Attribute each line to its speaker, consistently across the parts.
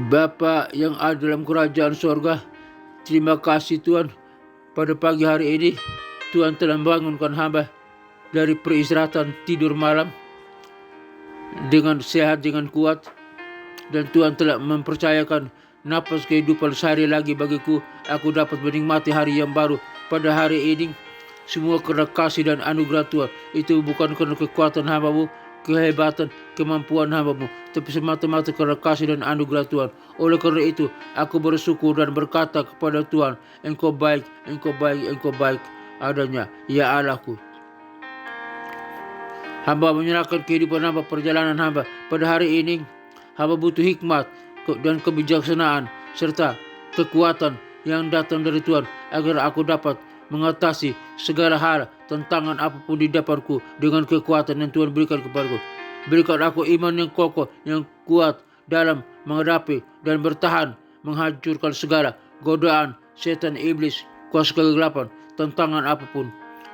Speaker 1: Bapa yang ada dalam kerajaan sorga, terima kasih Tuhan. Pada pagi hari ini Tuhan telah membangunkan hamba dari peristirahatan tidur malam dengan sehat, dengan kuat. Dan Tuhan telah mempercayakan nafas kehidupan sehari lagi bagiku. Aku dapat menikmati hari yang baru pada hari ini. Semua karena kasih dan anugerah Tuhan. Itu bukan karena kekuatan hamba-Mu, kehebatan, kemampuan hamba-Mu, tapi semata-mata karena kasih dan anugerah Tuhan. Oleh karena itu, aku bersyukur dan berkata kepada Tuhan, Engkau baik, Engkau baik, Engkau baik adanya, ya Allahku. Hamba menyerahkan kehidupan hamba, perjalanan hamba pada hari ini. Hamba butuh hikmat dan kebijaksanaan serta kekuatan yang datang dari Tuhan agar aku dapat mengatasi segala hal, tantangan apapun di depanku dengan kekuatan yang Tuhan berikan kepadaku. Berikan aku iman yang kokoh, yang kuat dalam menghadapi dan bertahan menghancurkan segala godaan setan, iblis, kuasa kegelapan, tantangan apapun.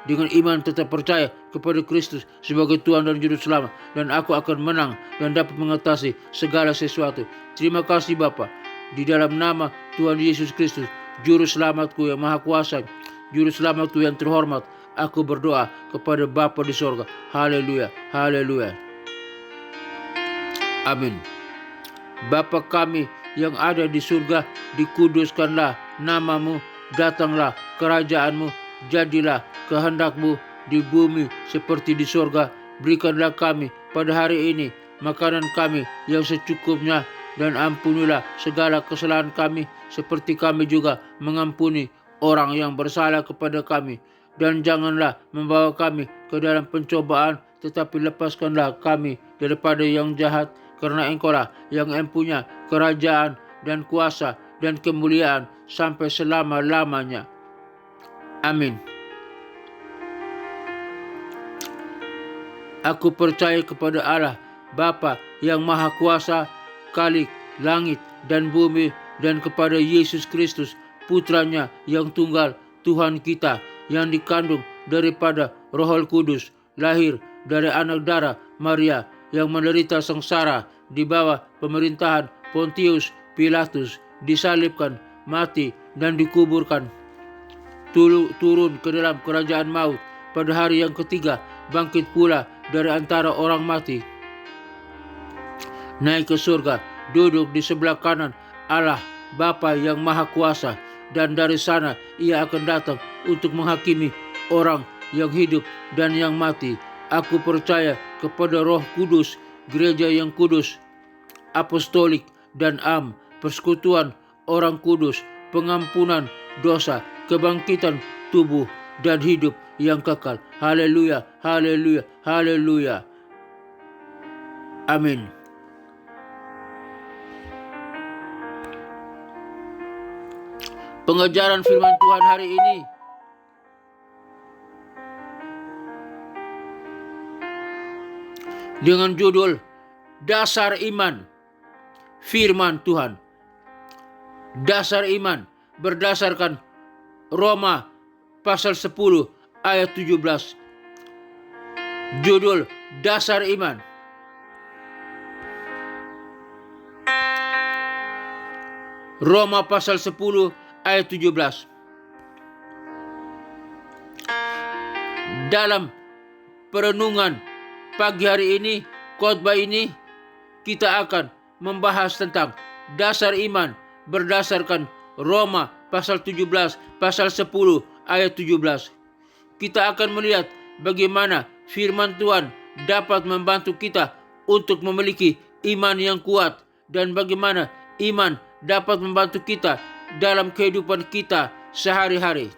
Speaker 1: Dengan iman tetap percaya kepada Kristus sebagai Tuhan dan Juru Selamat, dan aku akan menang dan dapat mengatasi segala sesuatu. Terima kasih Bapa, di dalam nama Tuhan Yesus Kristus, Juru Selamatku yang Maha Kuasa, Juru Selamatku yang terhormat, aku berdoa kepada Bapa di sorga. Haleluya, haleluya. Amin. Bapa kami yang ada di surga, dikuduskanlah namamu, datanglah kerajaanmu, jadilah kehendak-Mu di bumi seperti di sorga. Berikanlah kami pada hari ini makanan kami yang secukupnya, dan ampunilah segala kesalahan kami seperti kami juga mengampuni orang yang bersalah kepada kami. Dan janganlah membawa kami ke dalam pencobaan, tetapi lepaskanlah kami daripada yang jahat, karena Engkaulah yang mempunyai kerajaan dan kuasa dan kemuliaan sampai selama-lamanya. Amin. Aku percaya kepada Allah, Bapa yang Maha Kuasa, Khalik langit dan bumi, dan kepada Yesus Kristus, Putranya yang tunggal, Tuhan kita, yang dikandung daripada Roh Kudus, lahir dari anak darah Maria, yang menderita sengsara di bawah pemerintahan Pontius Pilatus, disalibkan, mati, dan dikuburkan. Turun ke dalam kerajaan maut, pada hari yang ketiga bangkit pula dari antara orang mati, naik ke surga, duduk di sebelah kanan Allah Bapa yang Maha Kuasa, dan dari sana Ia akan datang untuk menghakimi orang yang hidup dan yang mati. Aku percaya kepada Roh Kudus, gereja yang kudus, apostolik dan persekutuan orang kudus, pengampunan dosa, kebangkitan tubuh, dan hidup yang kekal. Haleluya, haleluya, haleluya. Amin. Pengajaran firman Tuhan hari ini dengan judul Dasar Iman. Firman Tuhan, dasar iman berdasarkan Roma pasal 10 ayat 17. Judul Dasar Iman. Roma pasal 10 ayat 17. Dalam perenungan pagi hari ini, khotbah ini, kita akan membahas tentang dasar iman berdasarkan Roma pasal 17, pasal 10 ayat 17. Kita akan melihat bagaimana firman Tuhan dapat membantu kita untuk memiliki iman yang kuat, dan bagaimana iman dapat membantu kita dalam kehidupan kita sehari-hari.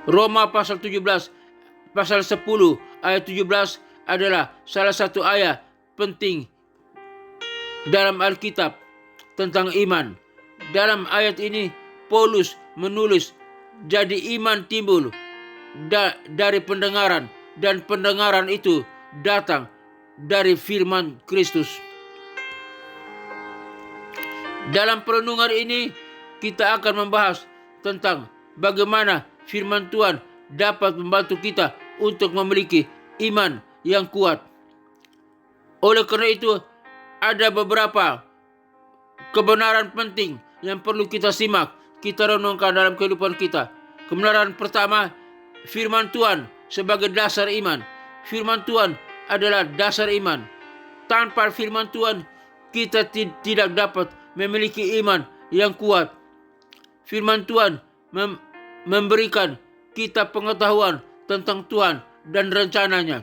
Speaker 1: Roma pasal 17, pasal 10 ayat 17 adalah salah satu ayat penting dalam Alkitab tentang iman. Dalam ayat ini Paulus menulis, jadi iman timbul dari pendengaran, dan pendengaran itu datang dari firman Kristus. Dalam perenungan ini kita akan membahas tentang bagaimana firman Tuhan dapat membantu kita untuk memiliki iman yang kuat. Oleh karena itu, ada beberapa kebenaran penting yang perlu kita simak, kita renungkan dalam kehidupan kita. Kebenaran pertama, firman Tuhan sebagai dasar iman. Firman Tuhan adalah dasar iman. Tanpa firman Tuhan, kita tidak dapat memiliki iman yang kuat. Firman Tuhan memberikan kita pengetahuan tentang Tuhan dan rencananya,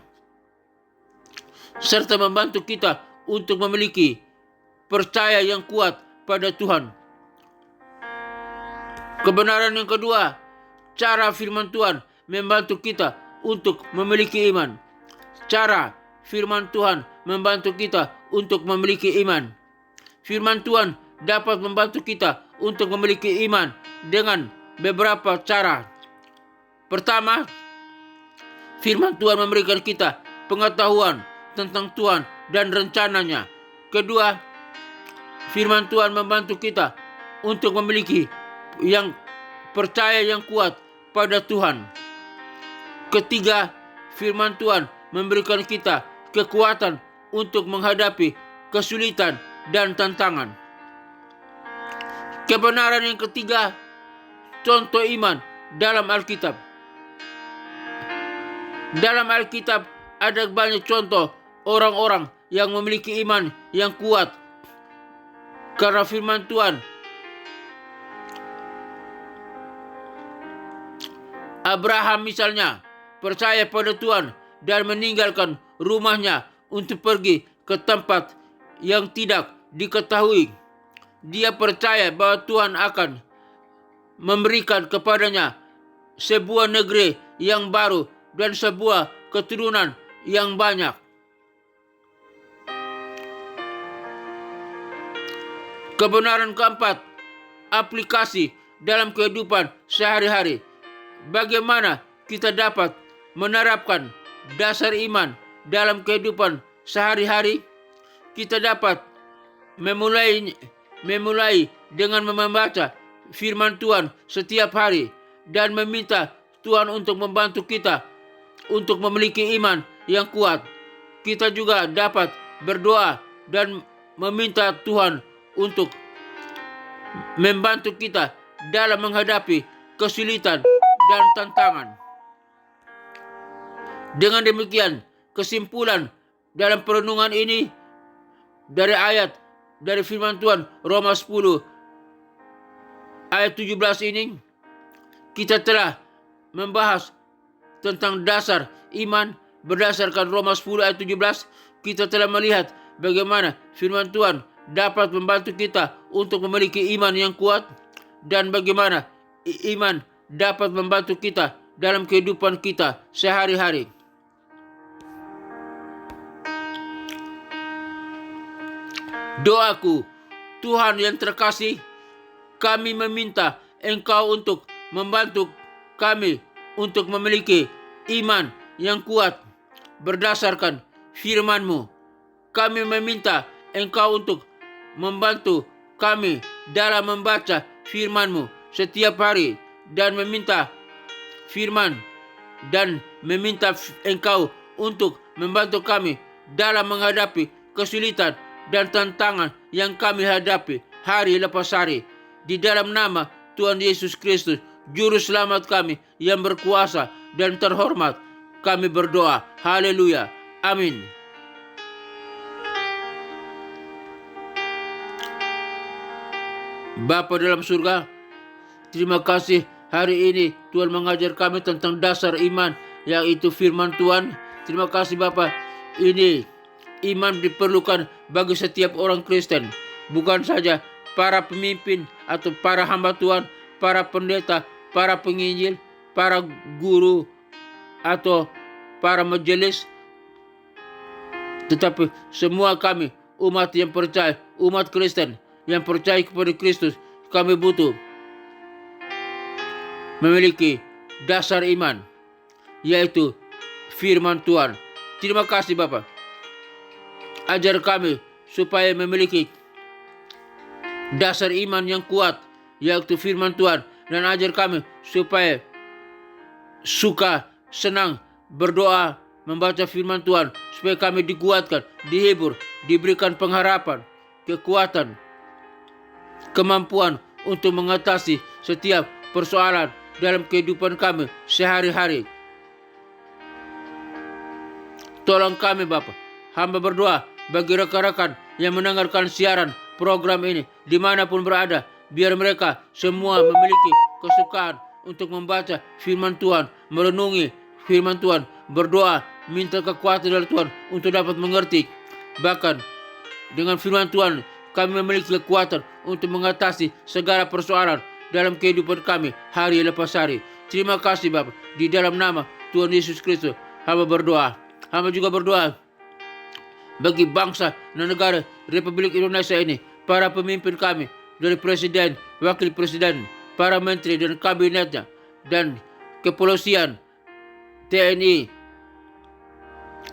Speaker 1: serta membantu kita untuk memiliki percaya yang kuat pada Tuhan. Kebenaran yang kedua, cara firman Tuhan membantu kita untuk memiliki iman. Cara firman Tuhan membantu kita untuk memiliki iman. Firman Tuhan dapat membantu kita untuk memiliki iman dengan beberapa cara. Pertama, firman Tuhan memberikan kita pengetahuan tentang Tuhan dan rencananya. Kedua, firman Tuhan membantu kita untuk memiliki percaya yang kuat pada Tuhan. Ketiga, firman Tuhan memberikan kita kekuatan untuk menghadapi kesulitan dan tantangan. Kebenaran yang ketiga, contoh iman dalam Alkitab. Dalam Alkitab ada banyak contoh orang-orang yang memiliki iman yang kuat karena firman Tuhan. Abraham misalnya percaya pada Tuhan dan meninggalkan rumahnya untuk pergi ke tempat yang tidak diketahui. Dia percaya bahwa Tuhan akan memberikan kepadanya sebuah negeri yang baru dan sebuah keturunan yang banyak. Kebenaran keempat, aplikasi dalam kehidupan sehari-hari. Bagaimana kita dapat menerapkan dasar iman dalam kehidupan sehari-hari? Kita dapat memulai dengan membaca firman Tuhan setiap hari dan meminta Tuhan untuk membantu kita untuk memiliki iman yang kuat. Kita juga dapat berdoa dan meminta Tuhan untuk membantu kita dalam menghadapi kesulitan dan tantangan. Dengan demikian, kesimpulan dalam perenungan ini dari firman Tuhan Roma 10 ayat 17 ini, kita telah membahas tentang dasar iman berdasarkan Roma 10 ayat 17. Kita telah melihat bagaimana firman Tuhan dapat membantu kita untuk memiliki iman yang kuat dan bagaimana iman dapat membantu kita dalam kehidupan kita sehari-hari. Doaku, Tuhan yang terkasih, kami meminta Engkau untuk membantu kami untuk memiliki iman yang kuat berdasarkan firman-Mu. Kami meminta Engkau untuk membantu kami dalam membaca firman-Mu setiap hari dan meminta Engkau untuk membantu kami dalam menghadapi kesulitan dan tantangan yang kami hadapi hari lepas hari. Di dalam nama Tuhan Yesus Kristus, Juru Selamat kami yang berkuasa dan terhormat, kami berdoa. Haleluya. Amin. Bapa dalam surga, terima kasih hari ini Tuhan mengajar kami tentang dasar iman, yaitu firman Tuhan. Terima kasih Bapa. Ini iman diperlukan bagi setiap orang Kristen, bukan saja para pemimpin atau para hamba Tuhan, para pendeta, para penginjil, para guru atau para majelis, tetapi semua kami umat yang percaya, umat Kristen yang percaya kepada Kristus. Kami butuh memiliki dasar iman, yaitu firman Tuhan. Terima kasih Bapa. Ajar kami supaya memiliki dasar iman yang kuat, yaitu firman Tuhan, dan ajar kami supaya suka, senang berdoa, membaca firman Tuhan, supaya kami dikuatkan, dihibur, diberikan pengharapan, kekuatan kemampuan untuk mengatasi setiap persoalan dalam kehidupan kami sehari-hari. Tolong kami Bapa. Hamba berdoa bagi rekan-rekan yang mendengarkan siaran program ini dimanapun berada, biar mereka semua memiliki kesukaan untuk membaca firman Tuhan, merenungi firman Tuhan, berdoa, minta kekuatan dari Tuhan untuk dapat mengerti. Bahkan dengan firman Tuhan kami memiliki kekuatan untuk mengatasi segala persoalan dalam kehidupan kami hari lepas hari. Terima kasih Bapa. Di dalam nama Tuhan Yesus Kristus hamba berdoa. Hamba juga berdoa bagi bangsa dan negara Republik Indonesia ini, para pemimpin kami, dari presiden, wakil presiden, para menteri dan kabinetnya, dan kepolisian, TNI,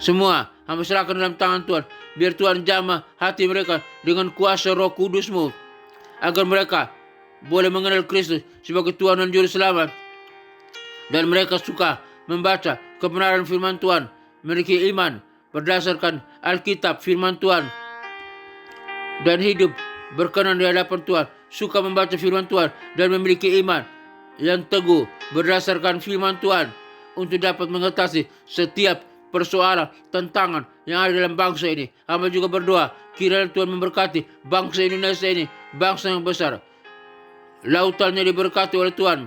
Speaker 1: semua hamba serahkan dalam tangan Tuhan. Biar Tuhan jamah hati mereka dengan kuasa Roh Kudus-Mu, agar mereka boleh mengenal Kristus sebagai Tuhan dan Juru Selamat, dan mereka suka membaca kebenaran firman Tuhan, memiliki iman berdasarkan Alkitab firman Tuhan, dan hidup berkenan di hadapan Tuhan, suka membaca firman Tuhan dan memiliki iman yang teguh berdasarkan firman Tuhan untuk dapat mengatasi setiap persoalan, tantangan yang ada dalam bangsa ini. Hamba juga berdoa kiranya Tuhan memberkati bangsa Indonesia ini, bangsa yang besar. Lautannya diberkati oleh Tuhan,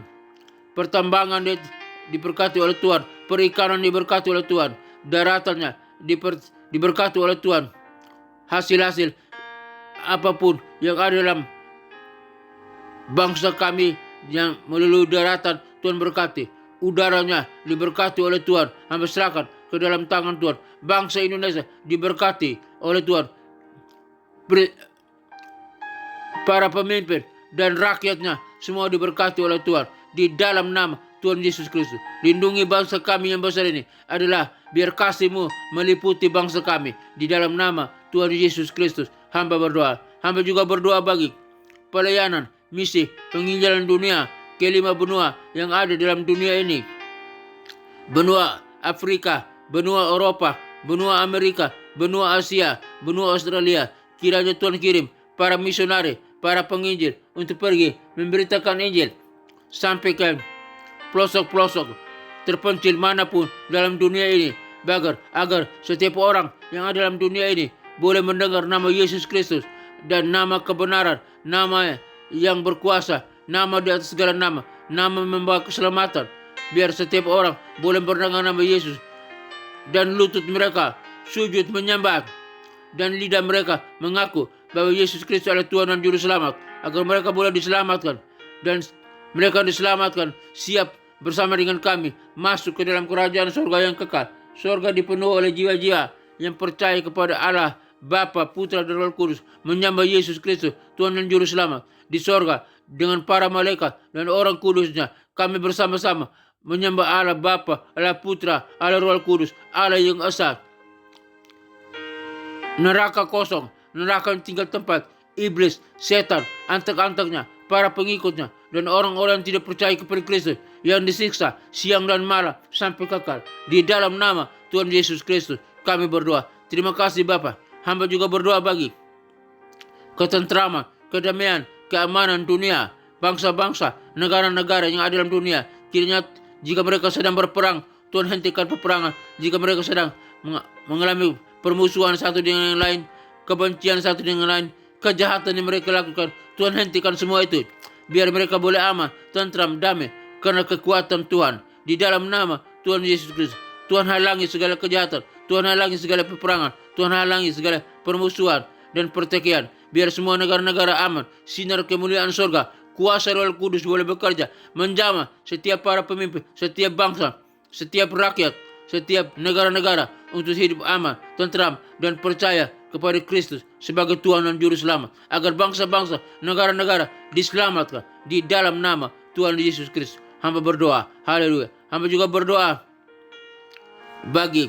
Speaker 1: pertambangan diberkati oleh Tuhan, perikanan diberkati oleh Tuhan, daratannya diberkati oleh Tuhan. Hasil-hasil apapun yang ada dalam bangsa kami yang melalui daratan, Tuhan berkati. Udaranya diberkati oleh Tuhan. Hamba serahkan ke dalam tangan Tuhan. Bangsa Indonesia diberkati oleh Tuhan. Para pemimpin dan rakyatnya semua diberkati oleh Tuhan. Di dalam nama Tuhan Yesus Kristus. Lindungi bangsa kami yang besar ini adalah biar kasih-Mu meliputi bangsa kami. Di dalam nama Tuhan Yesus Kristus hamba berdoa. Hamba juga berdoa bagi pelayanan misi penginjilan dunia ke 5 benua yang ada dalam dunia ini. Benua Afrika, benua Eropa, benua Amerika, benua Asia, benua Australia. Kiranya Tuhan kirim para misionari, para penginjil untuk pergi memberitakan Injil sampai ke pelosok-pelosok terpencil manapun dalam dunia ini, agar setiap orang yang ada dalam dunia ini boleh mendengar nama Yesus Kristus dan nama kebenaran, nama yang berkuasa, nama di atas segala nama, nama membawa keselamatan. Biar setiap orang boleh mendengar nama Yesus dan lutut mereka sujud menyembah dan lidah mereka mengaku bahwa Yesus Kristus adalah Tuhan dan Juru Selamat, agar mereka boleh diselamatkan, dan mereka diselamatkan siap bersama dengan kami masuk ke dalam kerajaan surga yang kekal. Surga dipenuhi oleh jiwa-jiwa yang percaya kepada Allah Bapa, Putra dan Roh Kudus, menyembah Yesus Kristus Tuhan dan Juru Selamat. Di surga dengan para malaikat dan orang kudusnya kami bersama-sama menyembah Allah Bapa, Allah Putra, Allah Roh Kudus, Allah yang esa. Neraka kosong, neraka yang tinggal tempat iblis, setan, antek-anteknya, para pengikutnya, dan orang-orang yang tidak percaya kepada Kristus yang disiksa siang dan malam sampai kekal. Di dalam nama Tuhan Yesus Kristus kami berdoa. Terima kasih Bapa. Hamba juga berdoa bagi ketentraman, kedamaian, keamanan dunia, bangsa-bangsa, negara-negara yang ada dalam dunia. Kiranya jika mereka sedang berperang, Tuhan hentikan peperangan. Jika mereka sedang mengalami permusuhan satu dengan yang lain, kebencian satu dengan yang lain, kejahatan yang mereka lakukan, Tuhan hentikan semua itu. Biar mereka boleh aman, tentram, damai karena kekuatan Tuhan. Di dalam nama Tuhan Yesus Kristus, Tuhan halangi segala kejahatan, Tuhan halangi segala peperangan, Tuhan halangi segala permusuhan dan pertikaian. Biar semua negara-negara aman, sinar kemuliaan surga, kuasa Roh Kudus boleh bekerja, menjamah setiap para pemimpin, setiap bangsa, setiap rakyat, setiap negara-negara untuk hidup aman, tentram, dan percaya kepada Kristus sebagai Tuhan dan Juru Selamat, agar bangsa-bangsa, negara-negara diselamatkan di dalam nama Tuhan Yesus Kristus. Hamba berdoa, haleluya. Hamba juga berdoa bagi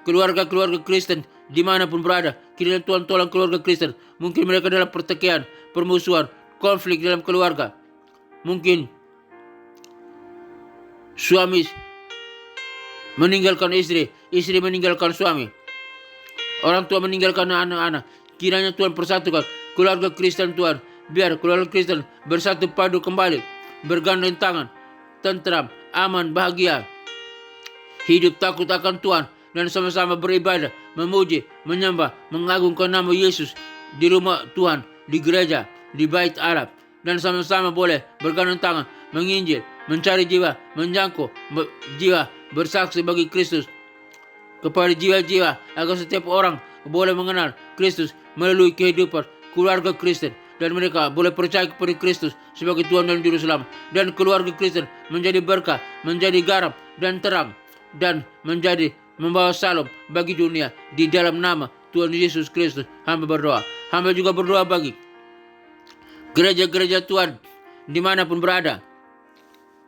Speaker 1: keluarga-keluarga Kristen dimanapun berada. Kiranya Tuhan tolong keluarga Kristen. Mungkin mereka dalam pertikaian, permusuhan, konflik dalam keluarga. Mungkin suami meninggalkan istri, istri meninggalkan suami, orang tua meninggalkan anak-anak. Kiranya Tuhan persatukan keluarga Kristen Tuhan Biar keluarga Kristen bersatu padu kembali, bergandeng tangan, tentram, aman, bahagia, hidup takut akan Tuhan, dan sama-sama beribadah, memuji, menyembah, mengagungkan nama Yesus di rumah Tuhan, di gereja, di bait Allah, dan sama-sama boleh bergandeng tangan, menginjil, mencari jiwa, menjangkau jiwa, bersaksi bagi Kristus kepada jiwa-jiwa, agar setiap orang boleh mengenal Kristus melalui kehidupan keluarga Kristen, dan mereka boleh percaya kepada Kristus sebagai Tuhan dan Juru Selamat, dan keluarga Kristen menjadi berkah, menjadi garam dan terang, dan menjadi membawa salam bagi dunia di dalam nama Tuhan Yesus Kristus. Hamba berdoa. Hamba juga berdoa bagi gereja-gereja Tuhan dimanapun berada,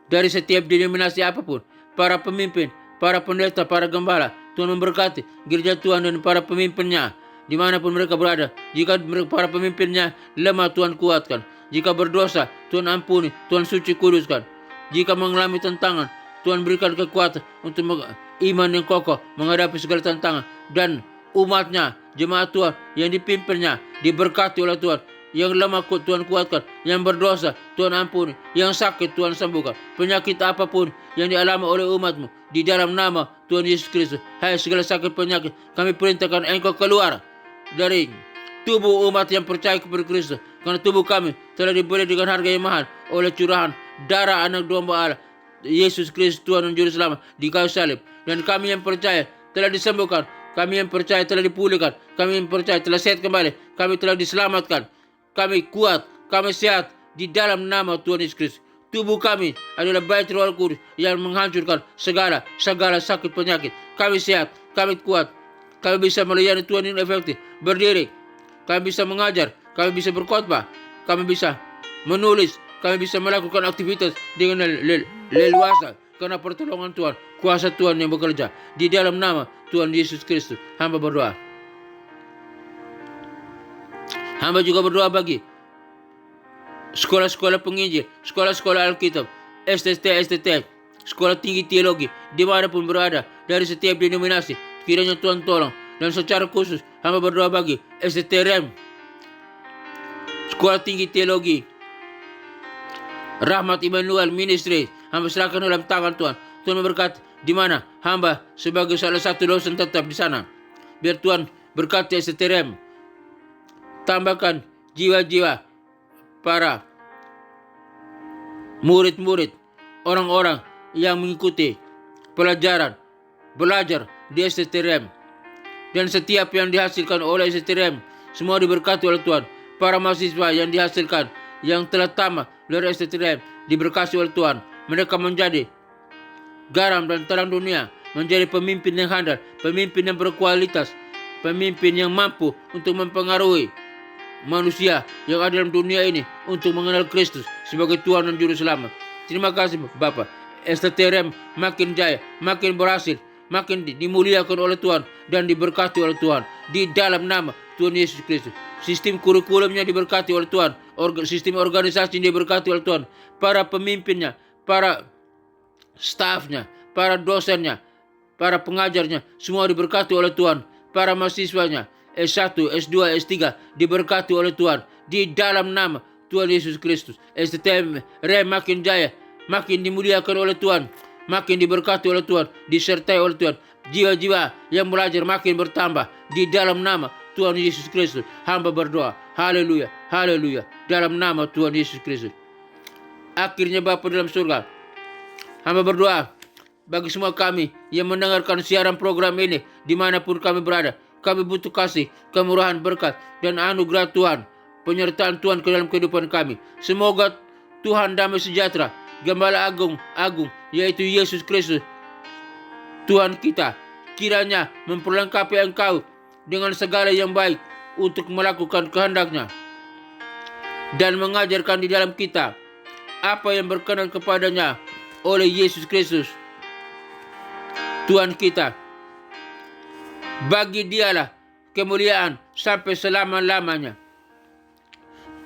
Speaker 1: dari setiap denominasi apapun, para pemimpin, para pendeta, para gembala. Tuhan memberkati gereja Tuhan dan para pemimpinnya dimanapun mereka berada. Jika para pemimpinnya lemah, Tuhan kuatkan. Jika berdosa, Tuhan ampuni, Tuhan suci kuduskan. Jika mengalami tantangan, Tuhan berikan kekuatan untuk iman yang kokoh menghadapi segala tantangan. Dan umatnya, jemaat Tuhan yang dipimpinnya, diberkati oleh Tuhan. Yang lemah Tuhan kuatkan, yang berdosa Tuhan ampuni, yang sakit Tuhan sembuhkan. Penyakit apapun yang dialami oleh umatmu, di dalam nama Tuhan Yesus Kristus, hai segala sakit penyakit, kami perintahkan engkau keluar dari tubuh umat yang percaya kepada Kristus. Karena tubuh kami telah dibeli dengan harga yang mahal oleh curahan darah anak domba Allah, Yesus Kristus Tuhan dan Juru Selamat di kayu salib. Dan kami yang percaya telah disembuhkan, kami yang percaya telah dipulihkan, kami yang percaya telah sehat kembali, kami telah diselamatkan. Kami kuat, kami sehat di dalam nama Tuhan Yesus Kristus. Tubuh kami adalah bait Roh Kudus yang menghancurkan segala sakit penyakit. Kami sehat, kami kuat, kami bisa melayani Tuhan dengan efektif, berdiri, kami bisa mengajar, kami bisa berkhotbah, kami bisa menulis, kami bisa melakukan aktivitas dengan leluasa karena pertolongan Tuhan, kuasa Tuhan yang bekerja di dalam nama Tuhan Yesus Kristus. Hamba berdoa. Hamba juga berdoa bagi sekolah-sekolah penginjil, sekolah-sekolah Alkitab, STT, sekolah tinggi teologi, dimanapun berada, dari setiap denominasi. Kiranya Tuhan tolong. Dan secara khusus, hamba berdoa bagi STTRM, sekolah tinggi teologi, Rahmat Immanuel Ministry. Hamba serahkan dalam tangan Tuhan. Tuhan memberkati di mana hamba sebagai salah satu dosen tetap di sana. Biar Tuhan berkati STTRM. Tambahkan jiwa-jiwa para murid-murid, orang-orang yang mengikuti belajar di STTRM. Dan setiap yang dihasilkan oleh STTRM, semua diberkati oleh Tuhan. Para mahasiswa yang dihasilkan, yang telah tamat dari STTRM, diberkati oleh Tuhan. Mereka menjadi garam dan terang dunia, menjadi pemimpin yang handal, pemimpin yang berkualitas, pemimpin yang mampu untuk mempengaruhi manusia yang ada dalam dunia ini untuk mengenal Kristus sebagai Tuhan dan Juru Selamat. Terima kasih Bapak. STTRM makin jaya, makin berhasil, makin dimuliakan oleh Tuhan dan diberkati oleh Tuhan di dalam nama Tuhan Yesus Kristus. Sistem kurikulumnya diberkati oleh Tuhan, sistem organisasi diberkati oleh Tuhan, para pemimpinnya, para stafnya, para dosennya, para pengajarnya, semua diberkati oleh Tuhan. Para mahasiswanya S1, S2, S3 diberkati oleh Tuhan di dalam nama Tuhan Yesus Kristus. STTRM makin jaya, makin dimuliakan oleh Tuhan, makin diberkati oleh Tuhan, disertai oleh Tuhan. Jiwa-jiwa yang belajar makin bertambah di dalam nama Tuhan Yesus Kristus. Hamba berdoa, haleluya, haleluya, dalam nama Tuhan Yesus Kristus. Akhirnya Bapa dalam surga, hamba berdoa bagi semua kami yang mendengarkan siaran program ini dimanapun kami berada. Kami butuh kasih, kemurahan, berkat, dan anugerah Tuhan, penyertaan Tuhan ke dalam kehidupan kami. Semoga Tuhan damai sejahtera, Gembala agung, yaitu Yesus Kristus, Tuhan kita, kiranya memperlengkapi engkau dengan segala yang baik untuk melakukan kehendak-Nya dan mengajarkan di dalam kita apa yang berkenan kepadanya oleh Yesus Kristus, Tuhan kita. Bagi Dialah kemuliaan sampai selama-lamanya.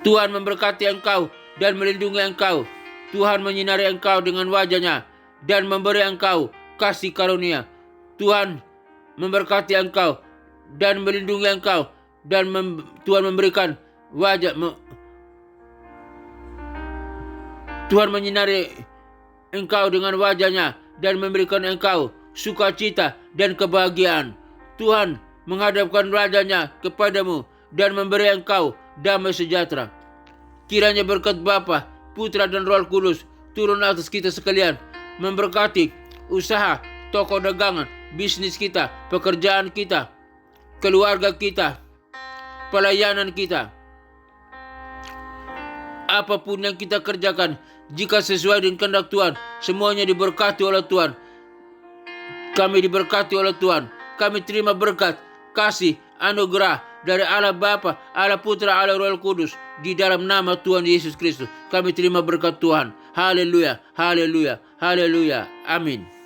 Speaker 1: Tuhan memberkati engkau dan melindungi engkau. Tuhan menyinari engkau dengan wajah-Nya dan memberi engkau kasih karunia. Tuhan memberkati engkau dan melindungi engkau, dan Tuhan memberikan Tuhan menyinari engkau dengan wajahnya dan memberikan engkau sukacita dan kebahagiaan. Tuhan menghadapkan wajahnya kepadamu dan memberi engkau damai sejahtera. Kiranya berkat Bapa, Putra dan Roh Kudus turun atas kita sekalian, memberkati usaha, toko dagangan, bisnis kita, pekerjaan kita, keluarga kita, pelayanan kita. Apapun yang kita kerjakan, jika sesuai dengan kehendak Tuhan, semuanya diberkati oleh Tuhan. Kami diberkati oleh Tuhan. Kami terima berkat, kasih, anugerah dari Allah Bapa, Allah Putra, Allah Roh Kudus. Di dalam nama Tuhan Yesus Kristus, kami terima berkat Tuhan. Haleluya, haleluya, haleluya. Amin.